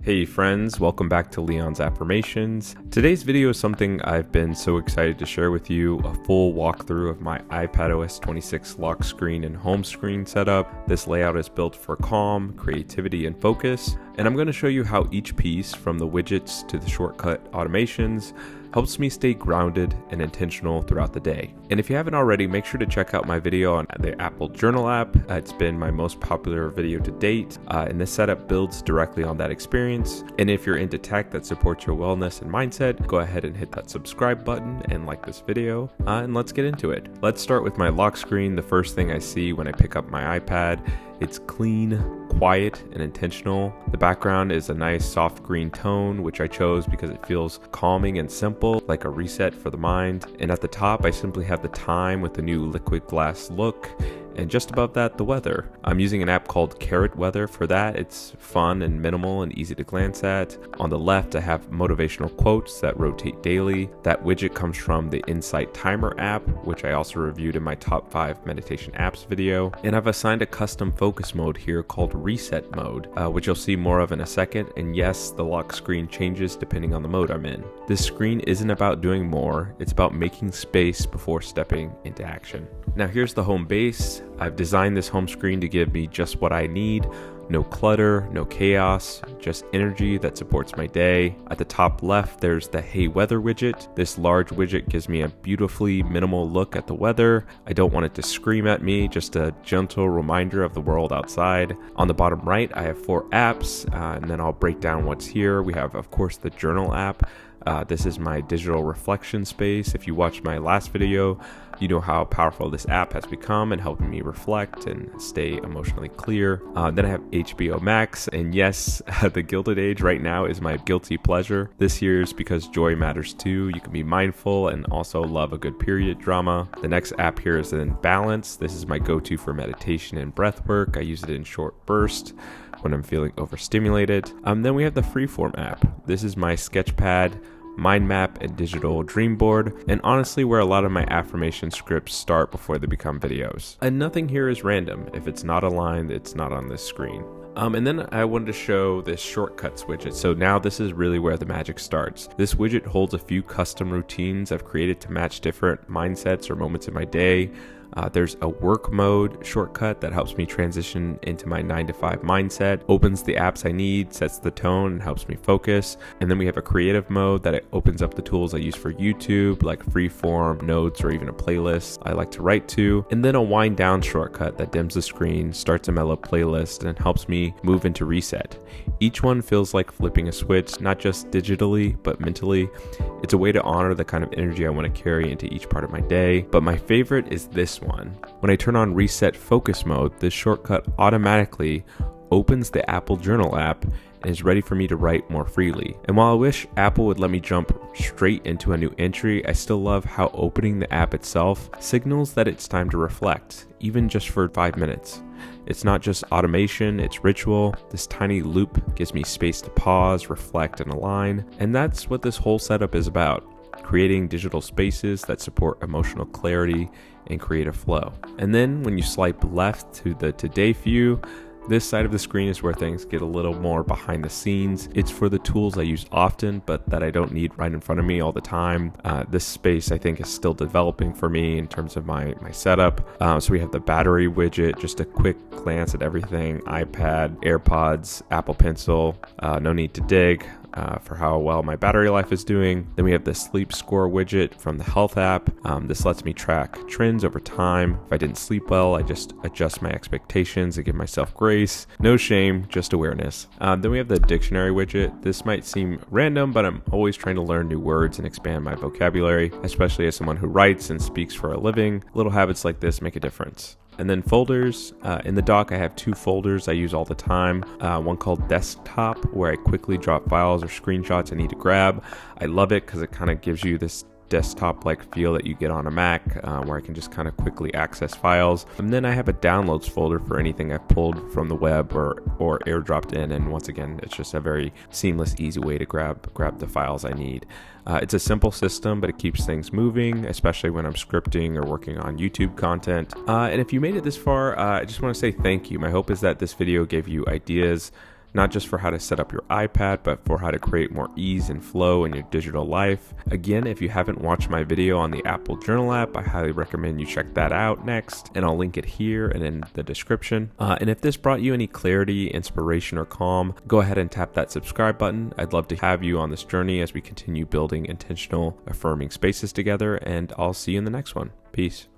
Hey friends, welcome back to Leonsaffirmations. Today's video is something I've been so excited to share with you, a full walkthrough of my iPadOS 26 lock screen and home screen setup. This layout is built for calm, creativity, and focus, and I'm going to show you how each piece, from the widgets to the shortcut automations, helps me stay grounded and intentional throughout the day. And if you haven't already, make sure to check out my video on the Apple Journal app. It's been my most popular video to date, and this setup builds directly on that experience. And if you're into tech that supports your wellness and mindset, go ahead and hit that subscribe button and like this video, and let's get into it. Let's start with my lock screen. The first thing I see when I pick up my iPad, it's clean, quiet, and intentional. The background is a nice soft green tone, which I chose because it feels calming and simple, like a reset for the mind. And at the top, I simply have the time with the new liquid glass look. And just above that, the weather. I'm using an app called Carrot Weather for that. It's fun and minimal and easy to glance at. On the left, I have motivational quotes that rotate daily. That widget comes from the Insight Timer app, which I also reviewed in my top 5 meditation apps video. And I've assigned a custom focus mode here called Reset Mode, which you'll see more of in a second. And yes, the lock screen changes depending on the mode I'm in. This screen isn't about doing more, it's about making space before stepping into action. Now here's the home base. I've designed this home screen to give me just what I need. No clutter, no chaos, just energy that supports my day. At the top left, there's the Hey Weather widget. This large widget gives me a beautifully minimal look at the weather. I don't want it to scream at me, just a gentle reminder of the world outside. On the bottom right, I have 4 apps, and then I'll break down what's here. We have, of course, the Journal app. This is my digital reflection space. If you watched my last video, you know how powerful this app has become in helping me reflect and stay emotionally clear. Then I have HBO Max, and yes, the Gilded Age right now is my guilty pleasure. This year's because joy matters too. You can be mindful and also love a good period drama. The next app here is then Balance. This is my go-to for meditation and breath work. I use it in short bursts when I'm feeling overstimulated. Then we have the Freeform app. This is my sketchpad, mind map, and digital dream board, and honestly where a lot of my affirmation scripts start before they become videos. And nothing here is random. If it's not aligned, it's not on this screen. And then I wanted to show this shortcuts widget. So now this is really where the magic starts. This widget holds a few custom routines I've created to match different mindsets or moments in my day. There's a work mode shortcut that helps me transition into my 9-to-5 mindset, opens the apps I need, sets the tone, and helps me focus. And then we have a creative mode that opens up the tools I use for YouTube, like Freeform, notes, or even a playlist I like to write to. And then a wind down shortcut that dims the screen, starts a mellow playlist, and helps me move into reset. Each one feels like flipping a switch, not just digitally, but mentally. It's a way to honor the kind of energy I want to carry into each part of my day. But my favorite is this one. When I turn on Reset Focus Mode, this shortcut automatically opens the Apple Journal app and is ready for me to write more freely. And while I wish Apple would let me jump straight into a new entry, I still love how opening the app itself signals that it's time to reflect, even just for 5 minutes. It's not just automation, it's ritual. This tiny loop gives me space to pause, reflect, and align. And that's what this whole setup is about. Creating digital spaces that support emotional clarity and creative flow. And then when you swipe left to the Today view, this side of the screen is where things get a little more behind the scenes. It's for the tools I use often, but that I don't need right in front of me all the time. This space I think is still developing for me in terms of my setup. So we have the battery widget, just a quick glance at everything, iPad, AirPods, Apple Pencil, no need to dig. For how well my battery life is doing. Then we have the sleep score widget from the health app. This lets me track trends over time. If I didn't sleep well, I just adjust my expectations and give myself grace. No shame, just awareness. Then we have the dictionary widget. This might seem random, but I'm always trying to learn new words and expand my vocabulary, especially as someone who writes and speaks for a living. Little habits like this make a difference. And then folders. In the dock, I have 2 folders I use all the time. One called Desktop, where I quickly drop files or screenshots I need to grab. I love it because it kind of gives you this desktop-like feel that you get on a Mac, where I can just kind of quickly access files. And then I have a downloads folder for anything I've pulled from the web or airdropped in. And once again, it's just a very seamless, easy way to grab the files I need. It's a simple system, but it keeps things moving, especially when I'm scripting or working on YouTube content. And if you made it this far, I just want to say thank you. My hope is that this video gave you ideas not just for how to set up your iPad, but for how to create more ease and flow in your digital life. Again, if you haven't watched my video on the Apple Journal app, I highly recommend you check that out next, and I'll link it here and in the description. And if this brought you any clarity, inspiration, or calm, go ahead and tap that subscribe button. I'd love to have you on this journey as we continue building intentional, affirming spaces together, and I'll see you in the next one. Peace.